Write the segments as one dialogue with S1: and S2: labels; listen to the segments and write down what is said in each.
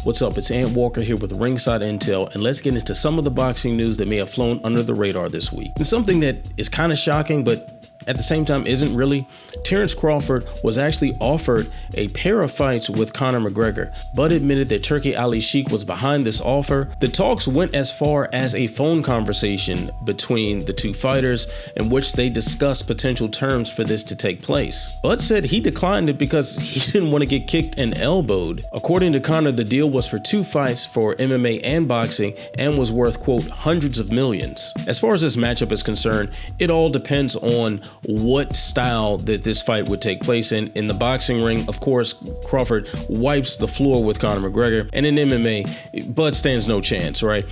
S1: What's up? It's Ant Walker here with Ringside Intel, and let's get into some of the boxing news that may have flown under the radar this week. And something that is kind of shocking, but at the same time isn't really. Terence Crawford was actually offered a pair of fights with Conor McGregor, but admitted that Turki Ali Sheikh was behind this offer. The talks went as far as a phone conversation between the two fighters in which they discussed potential terms for this to take place. Bud said he declined it because he didn't want to get kicked and elbowed. According to Conor, the deal was for 2 fights for MMA and boxing and was worth, quote, hundreds of millions. As far as this matchup is concerned, it all depends on what style that this fight would take place in. In the boxing ring, of course, Crawford wipes the floor with Conor McGregor, and in MMA, Bud stands no chance, right?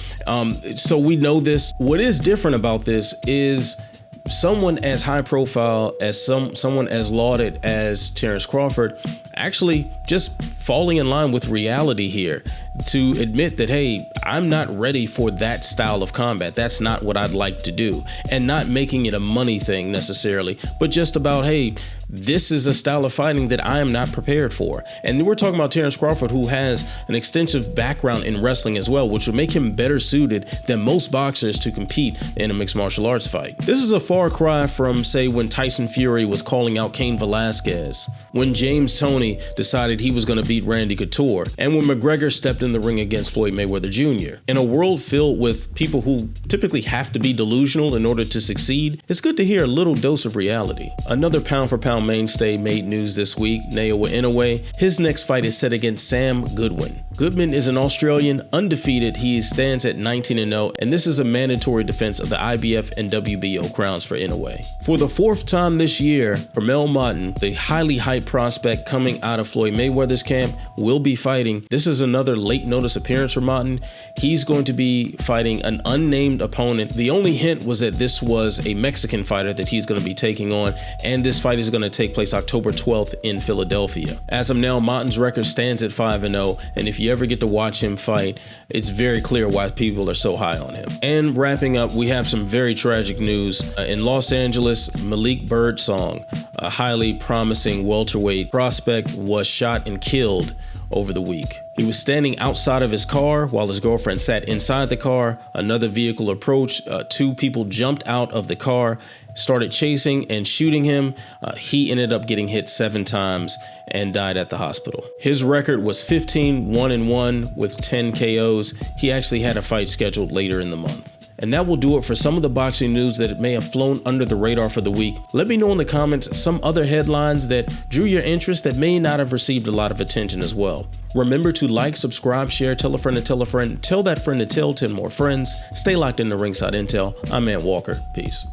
S1: So we know this. What is different about this is someone as high profile as someone as lauded as Terence Crawford actually just falling in line with reality here to admit that, hey, I'm not ready for that style of combat. That's not what I'd like to do. And not making it a money thing necessarily, but just about, hey, this is a style of fighting that I am not prepared for. And we're talking about Terence Crawford, who has an extensive background in wrestling as well, which would make him better suited than most boxers to compete in a mixed martial arts fight. This is a far cry from, say, when Tyson Fury was calling out Cain Velasquez, when James Toney decided he was going to beat Randy Couture, and when McGregor stepped in the ring against Floyd Mayweather Jr. In a world filled with people who typically have to be delusional in order to succeed, it's good to hear a little dose of reality. Another pound-for-pound mainstay made news this week, Naoya Inoue. His next fight is set against Sam Goodwin. Goodman is an Australian, undefeated. He stands at 19-0, and this is a mandatory defense of the IBF and WBO crowns for Inoue. For the 4th time this year, Curmel Moton, the highly hyped prospect coming out of Floyd Mayweather's camp, will be fighting. This is another late notice appearance for Moton. He's going to be fighting an unnamed opponent. The only hint was that this was a Mexican fighter that he's going to be taking on, and this fight is going to take place October 12th in Philadelphia. As of now, Moton's record stands at 5-0, and if you ever get to watch him fight, it's very clear why people are so high on him. And wrapping up, we have some very tragic news. In Los Angeles, Malik Birdsong, a highly promising welterweight prospect, was shot and killed over the week. He was standing outside of his car while his girlfriend sat inside the car. Another vehicle approached. 2 people jumped out of the car, started chasing and shooting him. He ended up getting hit 7 times and died at the hospital. His record was 15-1-1 with 10 KOs. He actually had a fight scheduled later in the month. And that will do it for some of the boxing news that may have flown under the radar for the week. Let me know in the comments some other headlines that drew your interest that may not have received a lot of attention as well. Remember to like, subscribe, share, tell a friend to tell a friend, tell that friend to tell 10 more friends. Stay locked in the Ringside Intel. I'm Ant Walker. Peace.